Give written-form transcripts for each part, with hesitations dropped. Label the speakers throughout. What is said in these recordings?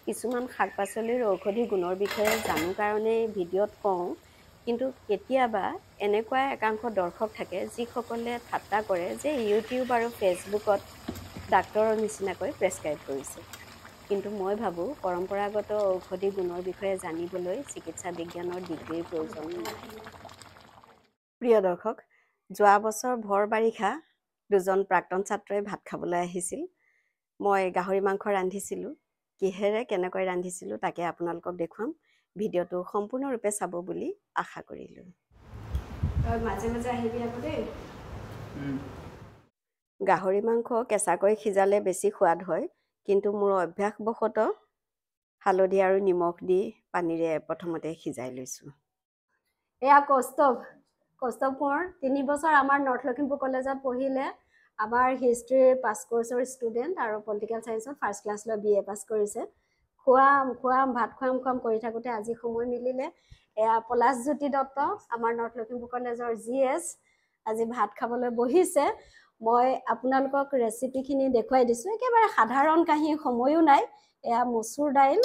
Speaker 1: কিছুমান শাক পাচলিৰ ঔষধি গুণৰ বিষয়ে জানো কাৰণে ভিডিঅ'ত কওঁ, কিন্তু কেতিয়াবা এনেকুৱা একাংশ দৰ্শক থাকে যিসকলে ঠাট্টা কৰে যে ইউটিউব আৰু ফেচবুকত ডাক্তৰৰ নিচিনাকৈ প্ৰেছক্ৰাইব কৰিছে। কিন্তু মই ভাবোঁ পৰম্পৰাগত ঔষধি গুণৰ বিষয়ে জানিবলৈ চিকিৎসা বিজ্ঞানৰ ডিগ্ৰীৰ প্ৰয়োজন নাই। প্ৰিয় দৰ্শক, যোৱা বছৰ ভৰ বাৰিষা দুজন প্ৰাক্তন ছাত্ৰই ভাত খাবলৈ আহিছিল। মই গাহৰি মাংস ৰান্ধিছিলোঁ। কিহেৰে কেনেকৈ ৰান্ধিছিলোঁ তাকে আপোনালোকক দেখুৱাম। ভিডিঅ'টো সম্পূৰ্ণৰূপে চাব বুলি আশা কৰিলোঁ। মাজে মাজে আহিবি আকৌ দেই। গাহৰি মাংস কেঁচাকৈ সিজালে বেছি সোৱাদ হয়, কিন্তু মোৰ অভ্যাসবশতঃ হালধি আৰু নিমখ দি পানীৰে প্ৰথমতে সিজাই লৈছোঁ। এয়া কৌস্তভ কোঁৱৰ 3 বছৰ আমাৰ নৰ্থ লখিমপুৰ কলেজত পঢ়িলে। আমাৰ হিষ্ট্ৰীৰ পাছ কোৰ্চৰ ষ্টুডেণ্ট আৰু পলিটিকেল ছায়েন্সত ফাৰ্ষ্ট ক্লাছ লৈ BA পাছ কৰিছে। খুৱাম ভাত খুৱাম কৰি থাকোঁতে আজি সময় মিলিলে। এয়া পলাশজ্যোতি দত্ত আমাৰ নৰ্থ লখিমপুৰ কলেজৰ GS আজি ভাত খাবলৈ বহিছে। মই আপোনালোকক ৰেচিপিখিনি দেখুৱাই দিছোঁ। একেবাৰে সাধাৰণ কাহি, সময়ো নাই। এয়া মচুৰ দাইল,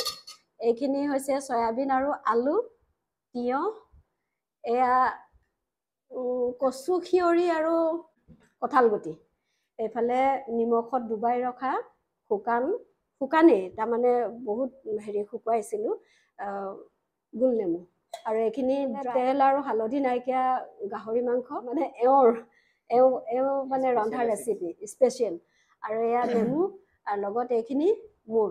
Speaker 1: এইখিনি হৈছে চয়াবিন আৰু আলু, তিয়ঁহ, এয়া কচু খিয়ৰি আৰু কঁঠালগুটি, এইফালে নিমখত ডুবাই ৰখা শুকানেই, তাৰমানে বহুত শুকুৱাইছিলোঁ, গোলনেমু, আৰু এইখিনি তেল আৰু হালধি নাইকিয়া গাহৰি মাংস, মানে এওঁ মানে ৰন্ধা ৰেচিপি স্পেচিয়েল। আৰু এয়া নেমু, আৰু লগত এইখিনি মোৰ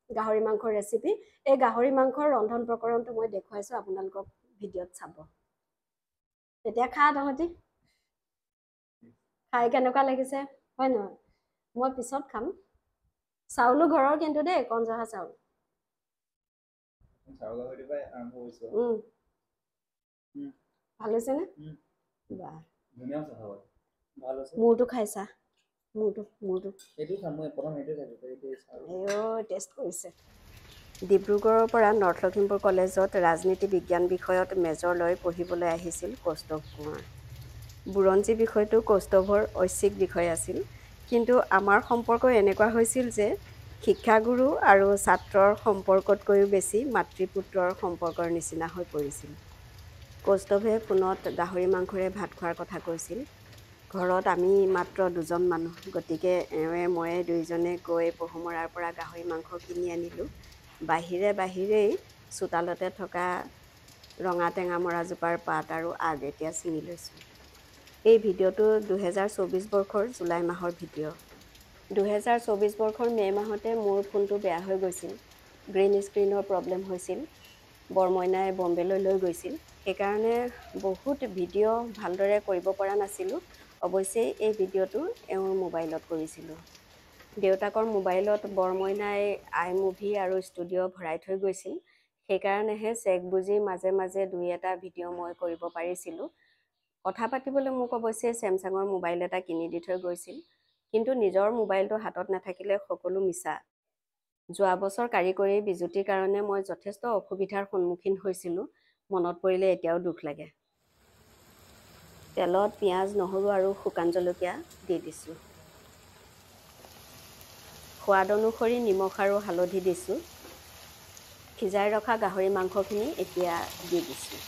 Speaker 1: গাহৰি মাংসৰ ৰেচিপি। এই গাহৰি মাংসৰ ৰন্ধন প্ৰকৰণটো মই দেখুৱাইছোঁ, আপোনালোকক ভিডিঅ'ত চাব। এতিয়া খা তহঁতি, খাই কেনেকুৱা লাগিছে হয় নহয়? মই পিছত খাম। চাউলো ঘৰৰ কিন্তু দেই, কণজহা চাউল। ভাল হৈছেনে? মূৰটো খাইছা? মূৰটো টেষ্ট কৰিছে। ডিব্ৰুগড়ৰ পৰা নৰ্থ লখিমপুৰ কলেজত ৰাজনীতি বিজ্ঞান বিষয়ত মেজৰ লৈ পঢ়িবলৈ আহিছিল কৌস্তভ কোঁৱৰ। বুৰঞ্জী বিষয়টো কৌস্তভৰ ঐচ্ছিক বিষয় আছিল, কিন্তু আমাৰ সম্পৰ্ক এনেকুৱা হৈছিল যে শিক্ষাগুৰু আৰু ছাত্ৰৰ সম্পৰ্কতকৈও বেছি মাতৃ-পুত্ৰৰ সম্পৰ্কৰ নিচিনা হৈ পৰিছিল। কৌস্তভে ফোনত গাহৰি মাংসৰে ভাত খোৱাৰ কথা কৈছিল। ঘৰত আমি মাত্ৰ 2জন মানুহ, গতিকে এওঁৱে ময়ে দুয়োজনে গৈ পহুমৰাৰ পৰা গাহৰি মাংস কিনি আনিলোঁ। বাহিৰেই চোতালতে থকা ৰঙা টেঙামৰাজোপাৰ পাত আৰু আগ এতিয়া ছিঙি লৈছোঁ। এই ভিডিঅ'টো 2024 বৰ্ষৰ জুলাই মাহৰ ভিডিঅ'। 2024 বৰ্ষৰ মে' মাহতে মোৰ ফোনটো বেয়া হৈ গৈছিল। গ্ৰীণ স্ক্ৰীণৰ প্ৰব্লেম হৈছিল। বৰমইনাই বম্বেলৈ লৈ গৈছিল। সেইকাৰণে বহুত ভিডিঅ' ভালদৰে কৰিব পৰা নাছিলোঁ। অৱশ্যে এই ভিডিঅ'টো এওঁৰ মোবাইলত কৰিছিলোঁ। দেউতাকৰ মোবাইলত বৰমইনাই iMovie আৰু ষ্টুডিঅ' ভৰাই থৈ গৈছিল। সেইকাৰণেহে চেক বুজি মাজে মাজে 2-এটা ভিডিঅ' মই কৰিব পাৰিছিলোঁ। কথা পাতিবলৈ মোক অৱশ্যে ছেমছাঙৰ মোবাইল এটা কিনি দি থৈ গৈছিল, কিন্তু নিজৰ মোবাইলটো হাতত নাথাকিলে সকলো মিছা। যোৱা বছৰ কাৰিকৰী বিজুতিৰ কাৰণে মই যথেষ্ট অসুবিধাৰ সন্মুখীন হৈছিলোঁ। মনত পৰিলে এতিয়াও দুখ লাগে। তেলত পিঁয়াজ, নহৰু আৰু শুকান জলকীয়া দি দিছোঁ। সোৱাদ অনুসৰি নিমখ আৰু হালধি দিছোঁ। সিজাই ৰখা গাহৰি মাংসখিনি এতিয়া দি দিছোঁ।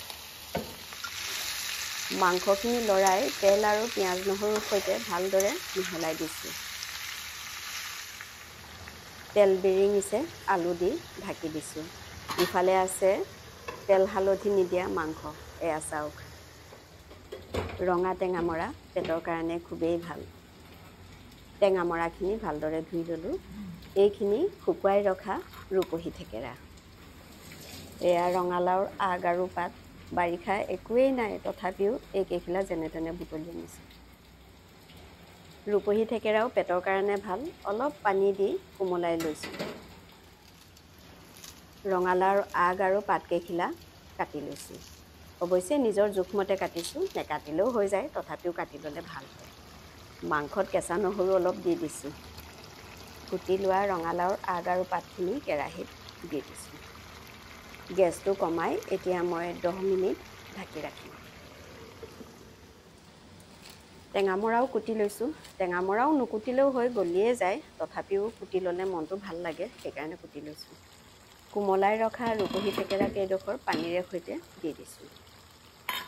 Speaker 1: মাংসখিনি লৰাই তেল আৰু পিঁয়াজ নহৰুৰ সৈতে ভালদৰে মিহলাই দিছোঁ। তেল বিৰিঙিছে, আলু দি ঢাকি দিছোঁ। ইফালে আছে তেল হালধি নিদিয়া মাংস। এয়া চাওক। ৰঙা টেঙামৰা পেটৰ কাৰণে খুবেই ভাল। টেঙামৰাখিনি ভালদৰে ধুই ল'লোঁ। এইখিনি শুকুৱাই ৰখা ৰূপহী থেকেৰা। এয়া ৰঙালাওৰ আগ আৰু পাত। বাৰিষা একোৱেই নাই, তথাপিও এইকেইখিলা যেনে তেনে বুটলি আনিছোঁ। ৰূপহী থেকেৰাও পেটৰ কাৰণে ভাল। অলপ পানী দি কোমলাই লৈছোঁ। ৰঙালাওৰ আগ আৰু পাতকেইখিলা কাটি লৈছোঁ। অৱশ্যে নিজৰ জোখমতে কাটিছোঁ, নেকাটিলেও হৈ যায়, তথাপিও কাটি ল'লে ভাল হয়। মাংসত কেঁচা নহৰু অলপ দি দিছোঁ। কুটি লোৱা ৰঙালাওৰ আগ আৰু পাতখিনি কেৰাহীত দি দিছোঁ। গেছটো কমাই এতিয়া মই 10 মিনিট ঢাকি ৰাখিম। টেঙামৰাও কুটি লৈছোঁ। টেঙামৰাও নুকুটিলেও হয়, গলিয়ে যায়, তথাপিও কুটি ল'লে মনটো ভাল লাগে, সেইকাৰণে কুটি লৈছোঁ। কোমলাই ৰখা ৰূপহী থেকেৰা কেইডোখৰ পানীৰে সৈতে দি দিছোঁ।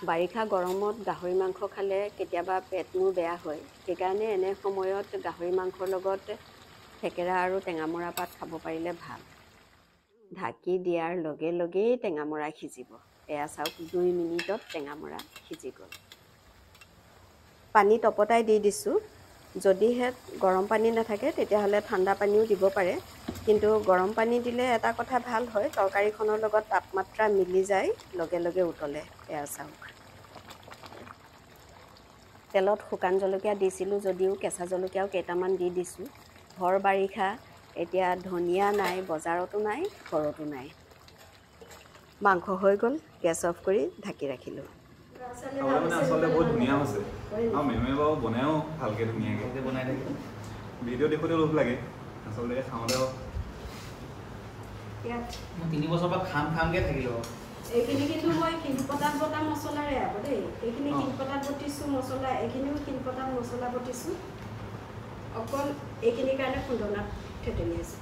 Speaker 1: বাৰিষা গৰমত গাহৰি মাংস খালে কেতিয়াবা পেট মোৰ বেয়া হয়, সেইকাৰণে এনে সময়ত গাহৰি মাংসৰ লগত থেকেৰা আৰু টেঙামৰা পাত খাব পাৰিলে ভাল। ঢাকি দিয়াৰ লগে লগেই টেঙামৰা সিজিব। এয়া চাওক 2 মিনিটত টেঙামৰা সিজি গ'ল। পানী তপতাই দি দিছোঁ। যদিহে গৰম পানী নাথাকে তেতিয়াহ'লে ঠাণ্ডা পানীও দিব পাৰে, কিন্তু গৰম পানী দিলে এটা কথা ভাল হয়, তৰকাৰীখনৰ লগত তাপমাত্ৰা মিলি যায়, লগে লগে উতলে। এয়া চাওক। তেলত শুকান জলকীয়া দিছিলোঁ যদিও কেঁচা জলকীয়াও কেইটামান দি দিছোঁ। ভৰ বাৰিষা, এতিয়া ধনিয়া নাই, বজাৰতো নাই, ঘৰতো নাই। মাংস হৈ গ'ল, গেছ অফ কৰি ঢাকি ৰাখিলোঁ।
Speaker 2: আচলতে বহুত ধুনীয়া হৈছে আৰু মেমে বাৰু বনায়ো ভালকৈ ধুনীয়াকৈ বনাই থাকে। ভিডিঅ' দেখোঁতে লোভ লাগে, আচলতে খাওঁতেও 3 বছৰৰ পৰা খামকৈ থাকিলোঁ।
Speaker 1: এইখিনি কিন্তু মই শিলপতাত বটা মছলাৰে আকৌ দেই, এইখিনি শিলপতাত বটিছোঁ মছলা, এইখিনিও শিলপতাত মছলা বটিছোঁ। অকল এইখিনিৰ কাৰণে খুন্দনাত থেতেলি আছে।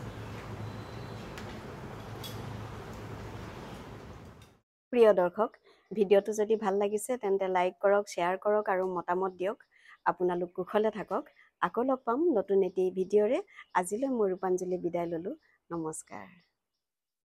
Speaker 1: প্ৰিয় দৰ্শক, ভিডিঅ'টো যদি ভাল লাগিছে তেন্তে লাইক কৰক, শ্বেয়াৰ কৰক আৰু মতামত দিয়ক। আপোনালোক কুশলে থাকক। আকৌ লগ পাম নতুন এটি ভিডিঅ'ৰে। আজিলৈ মই ৰূপাঞ্জলি বিদায় ল'লোঁ। নমস্কাৰ।